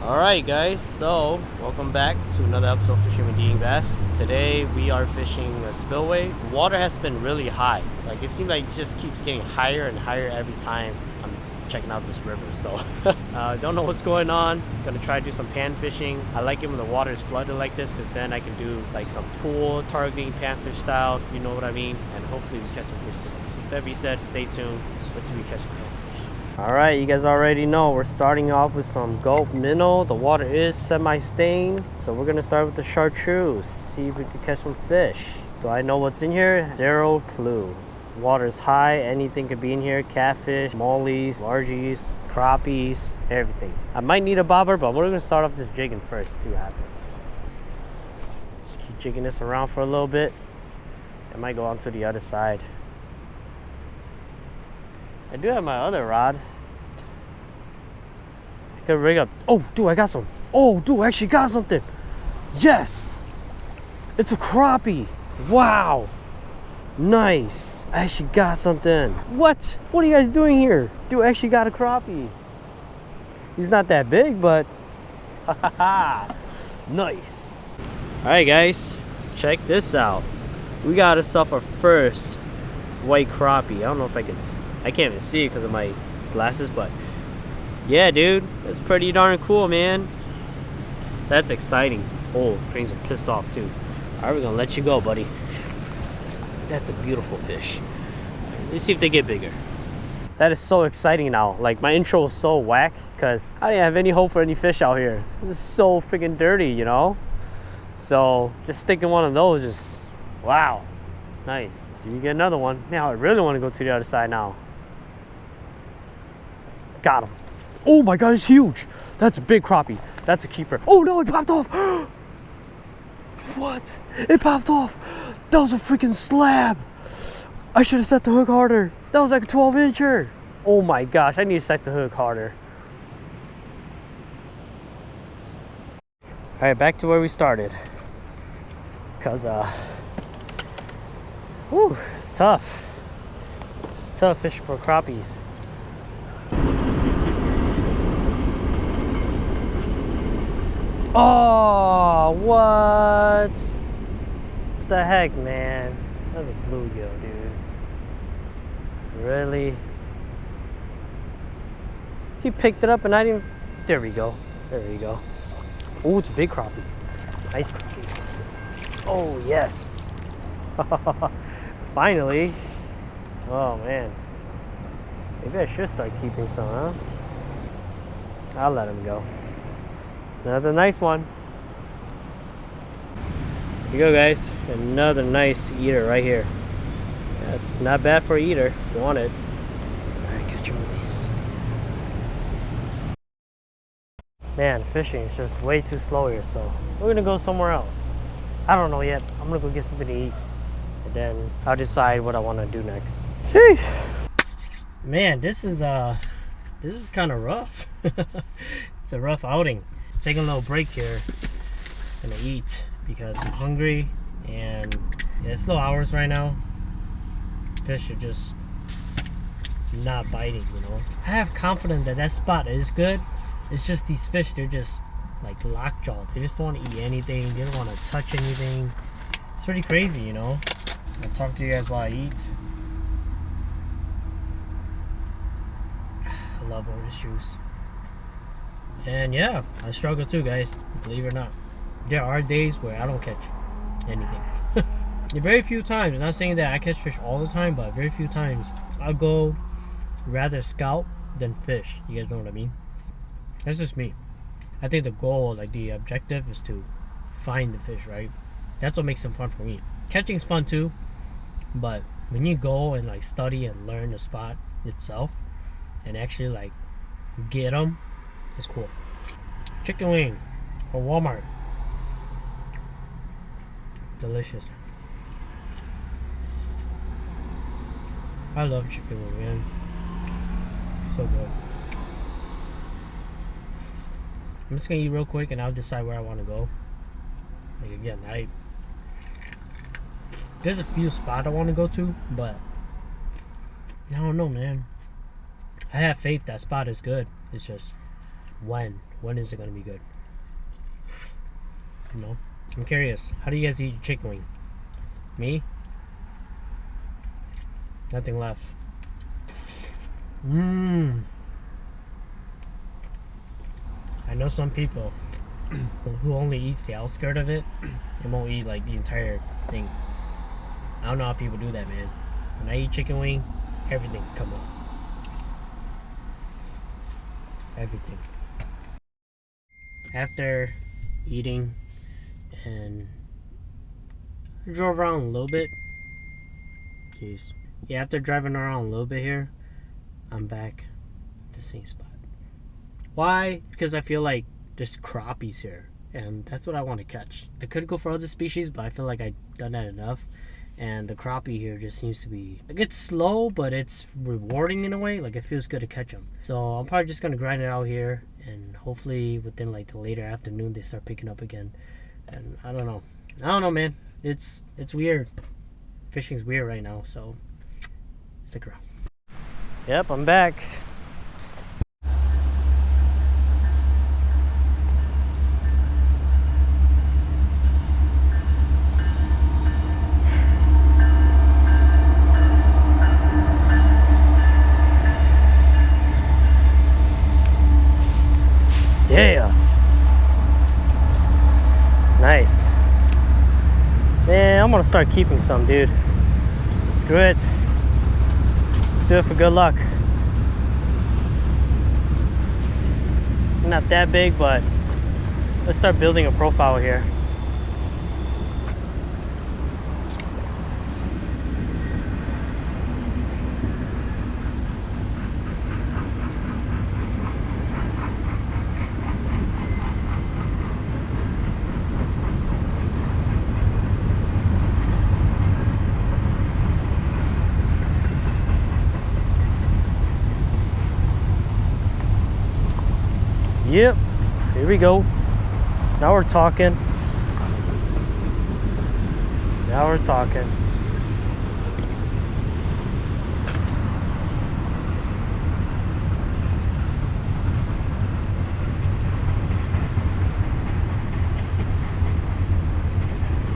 Alright guys, so welcome back to another episode of Fishing with DYangBass. Today we are fishing a spillway. The water has been really high. Like it seems like it just keeps getting higher and higher every time I'm checking out this river. So don't know what's going on. Gonna try to do some pan fishing. I like it when the water is flooded like this because then I can do like some pool targeting panfish style, you know what I mean? And hopefully we catch some fish today. So with that being said, stay tuned. Let's see if we catch some panfish. Alright, you guys already know we're starting off with some Gulp minnow. The water is semi-stained, so we're gonna start with the chartreuse. See if we can catch some fish. Do I know what's in here? Zero clue. Water's high, anything could be in here. Catfish, mollies, largies, crappies, everything. I might need a bobber, but we're gonna start off this jigging first, see what happens. Let's keep jigging this around for a little bit. I might go on to the other side. I do have my other rod. I could rig up. Oh, dude, I got some. Oh, dude, I actually got something. Yes! It's a crappie. Wow. Nice. I actually got something. What? What are you guys doing here? Dude, I actually got a crappie. He's not that big, but nice. Alright, guys. Check this out. We got ourselves our first white crappie. I don't know if I can't even see it because of my glasses, but yeah, dude, that's pretty darn cool, man. That's exciting. Oh, cranes are pissed off too. All right, we're gonna let you go, buddy. That's a beautiful fish. Let's see if they get bigger. That is so exciting now. Like, my intro was so whack because I didn't have any hope for any fish out here. This is so freaking dirty, you know? So just sticking one of those, just wow, it's nice. So you get another one. Now I really want to go to the other side now. Got him. Oh my god, it's huge. That's a big crappie. That's a keeper. Oh no, it popped off. What? It popped off. That was a freaking slab. I should have set the hook harder. That was like a 12-incher. Oh my gosh, I need to set the hook harder. All right, back to where we started. Cause whew, it's tough. It's tough fishing for crappies. Oh, what the heck, man? That's a bluegill, dude. Really? He picked it up and I didn't. There we go. There we go. Oh, it's a big crappie. Nice crappie. Oh, yes. Finally. Oh, man. Maybe I should start keeping some, huh? I'll let him go. Another nice one. Here you go, guys. Another nice eater right here. That's not bad for an eater if you want it. Alright, catch your release. Man, fishing is just way too slow here, so we're gonna go somewhere else. I don't know yet. I'm gonna go get something to eat, and then I'll decide what I want to do next. Jeez. Man, this is kind of rough. It's a rough outing. Taking a little break here. Gonna eat because I'm hungry, and yeah, it's low hours right now. Fish are just not biting, you know. I have confidence that that spot is good. It's just these fish, they're just like lockjawed. They just don't want to eat anything. They don't want to touch anything. It's pretty crazy, you know. I'll talk to you guys while I eat. I love orange juice. And yeah, I struggle too, guys, believe it or not. There are days where I don't catch anything. Very few times, I'm not saying that I catch fish all the time, but very few times I'll go rather scout than fish. You guys know what I mean? That's just me. I think the goal, like the objective, is to find the fish, right? That's what makes them fun for me. Catching's fun too, but when you go and like study and learn the spot itself and actually like get them, it's cool. Chicken wing from Walmart. Delicious. I love chicken wing, man. So good. I'm just gonna eat real quick and I'll decide where I want to go. Like again, there's a few spots I want to go to, but I don't know, man. I have faith that spot is good. It's just when When is it gonna be good? You know, I'm curious. How do you guys eat your chicken wing? Me? Nothing left. I know some people who only eats the outskirt of it and won't eat like the entire thing. I don't know how people do that, man. When I eat chicken wing, everything's come up. Everything. After eating and I drove around a little bit. Jeez. Yeah, after driving around a little bit here, I'm back at the same spot. Why? Because I feel like there's crappies here, and that's what I want to catch. I could go for other species, but I feel like I've done that enough. And the crappie here just seems to be like, it's slow, but it's rewarding in a way. Like, it feels good to catch them. So I'm probably just gonna grind it out here, and hopefully within like the later afternoon they start picking up again. And I don't know, man. It's weird. Fishing's weird right now, so stick around. Yep, I'm back. Yeah. Nice. Man, I'm gonna start keeping some, dude. Screw it. Let's do it for good luck. Not that big, but let's start building a profile here. Yep, here we go. Now we're talking. Now we're talking.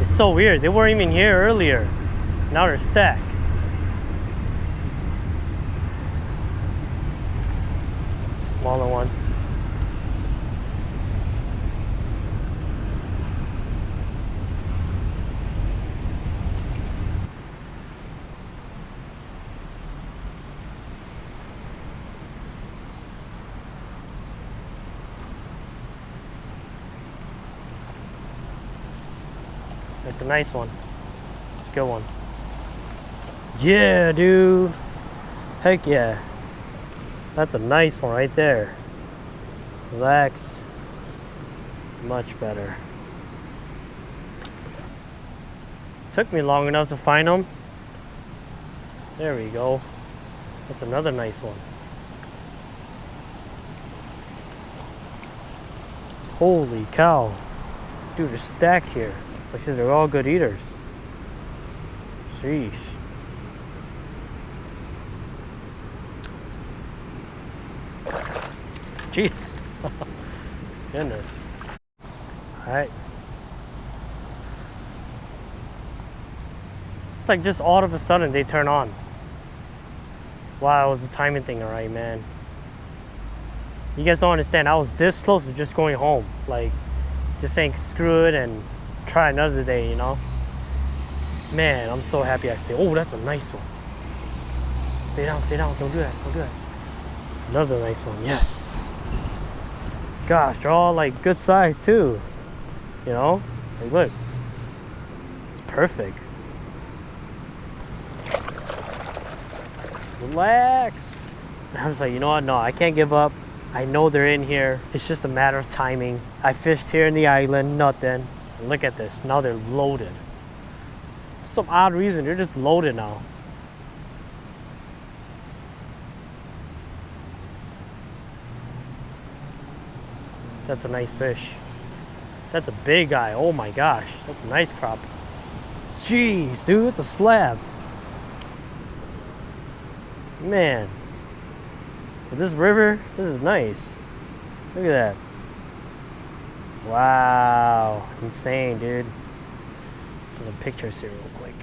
It's so weird. They weren't even here earlier. Now they're stacked. Smaller one. It's a nice one. It's a good one. Yeah, dude. Heck yeah. That's a nice one right there. Relax. Much better. Took me long enough to find them. There we go. That's another nice one. Holy cow. Dude, they're stacked here. Like I said, they're all good eaters. Sheesh. Jeez. Goodness. Alright. It's like just all of a sudden they turn on. Wow, it was a timing thing, alright, man. You guys don't understand. I was this close to just going home. Like, just saying screw it and try another day, you know? Man, I'm so happy I stayed. Oh, that's a nice one. Stay down, stay down. Don't do that, don't do that. It's another nice one, yes. Gosh, they're all like good size too. You know? Like, look. It's perfect. Relax. I was like, you know what? No, I can't give up. I know they're in here. It's just a matter of timing. I fished here in the island, nothing. Look at this. Now they're loaded. For some odd reason, they're just loaded now. That's a nice fish. That's a big guy. Oh my gosh. That's a nice crop. Jeez, dude, it's a slab. Man. With this river, this is nice. Look at that. Wow, insane, dude. There's some pictures here real quick.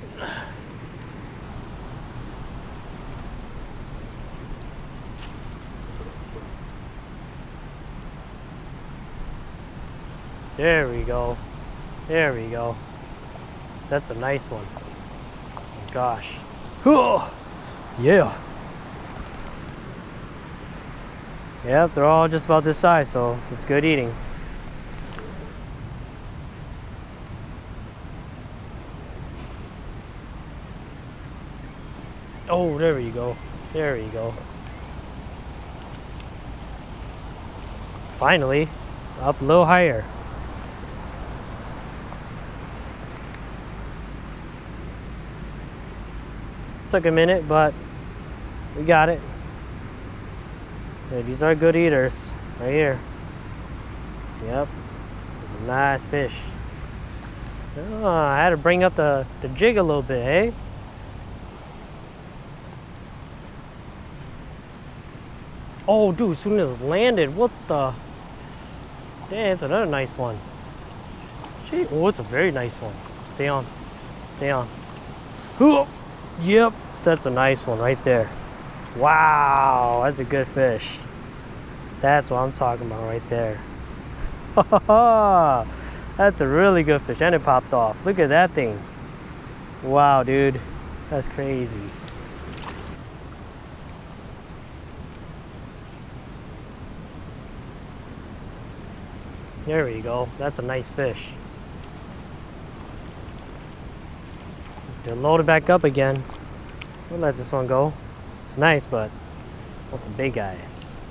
There we go. There we go. That's a nice one. Oh my gosh. Oh, yeah. Yep, they're all just about this size, so it's good eating. Oh, there we go. There we go. Finally, up a little higher. Took a minute, but we got it. So these are good eaters right here. Yep, it's a nice fish. Oh, I had to bring up the jig a little bit, eh? Oh, dude, as soon as it landed, what the? Damn, it's another nice one. Shit, oh, it's a very nice one. Stay on, stay on. Oh, yep, that's a nice one right there. Wow, that's a good fish. That's what I'm talking about right there. That's a really good fish, and it popped off. Look at that thing. Wow, dude, that's crazy. There we go. That's a nice fish. They'll load it back up again. We'll let this one go. It's nice, but I want the big guys.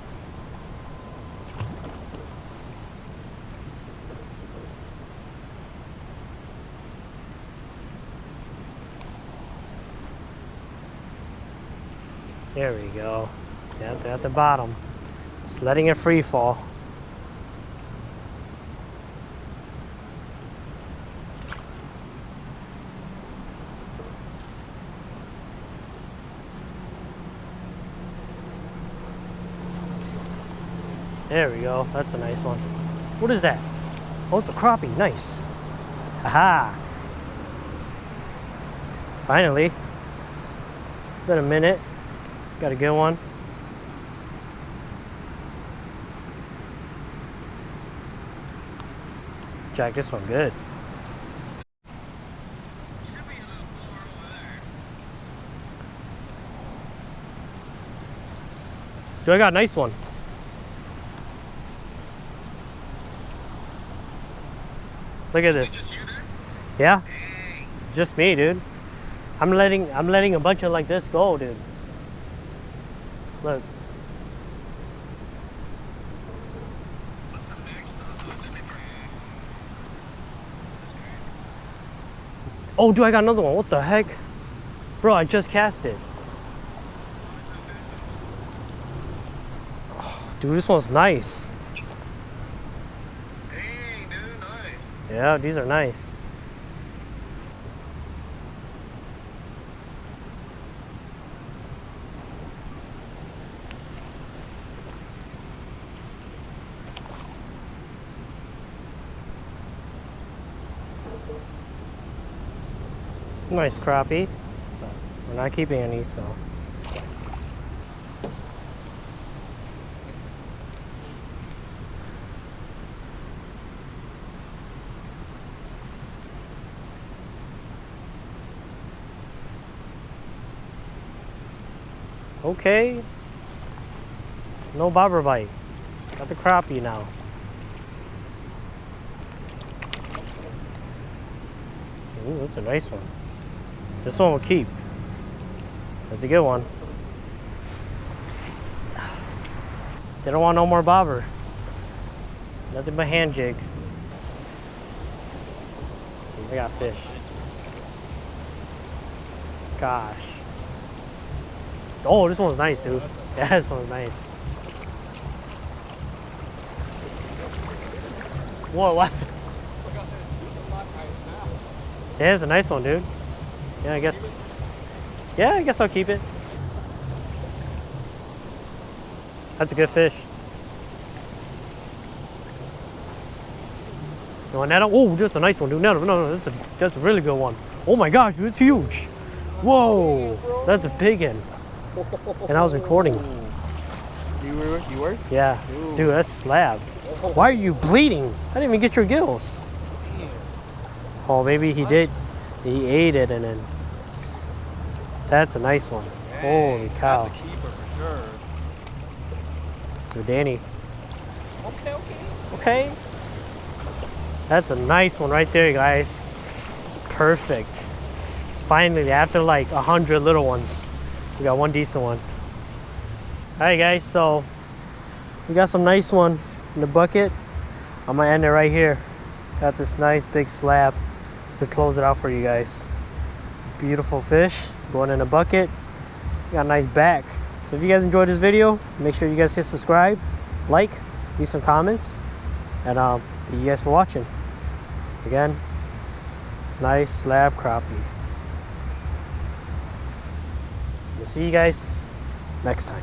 There we go. Yeah, they're at the bottom. Just letting it free fall. There we go. That's a nice one. What is that? Oh, it's a crappie. Nice. Haha. Finally. It's been a minute. Got a good one. Jack, this one good. Dude, I got a nice one. Look at this. Yeah, just me, dude. I'm letting a bunch of like this go, dude. Look. Oh, dude, I got another one. What the heck? Bro, I just cast it. Oh, dude, this one's nice. Dang, dude, nice. Yeah, these are nice. Nice crappie, but we're not keeping any, so. Okay. No bobber bite. Got the crappie now. Ooh, that's a nice one. This one will keep. That's a good one. They don't want no more bobber. Nothing but hand jig. I got fish. Gosh. Oh, this one's nice, dude. Yeah, this one's nice. Whoa, what? Yeah, it's a nice one, dude. Yeah, I guess I'll keep it. That's a good fish. You want that? Oh, that's a nice one, dude. No, that's a really good one. Oh my gosh, dude, it's huge. Whoa, that's a big one. And I was recording. You were? Yeah, dude, that's slab. Why are you bleeding? I didn't even get your gills. Oh, maybe he did. He ate it and then. That's a nice one. Dang, Holy cow. That's a keeper for sure. So Danny. Okay. That's a nice one right there, guys. Perfect. Finally, after like 100 little ones, we got one decent one. All right, guys, so we got some nice one in the bucket. I'm gonna end it right here. Got this nice big slab to close it out for you guys. It's a beautiful fish going in a bucket. Got a nice back. So if you guys enjoyed this video, make sure you guys hit subscribe, like, leave some comments, and thank you guys for watching. Again, nice slab crappie. We'll see you guys next time.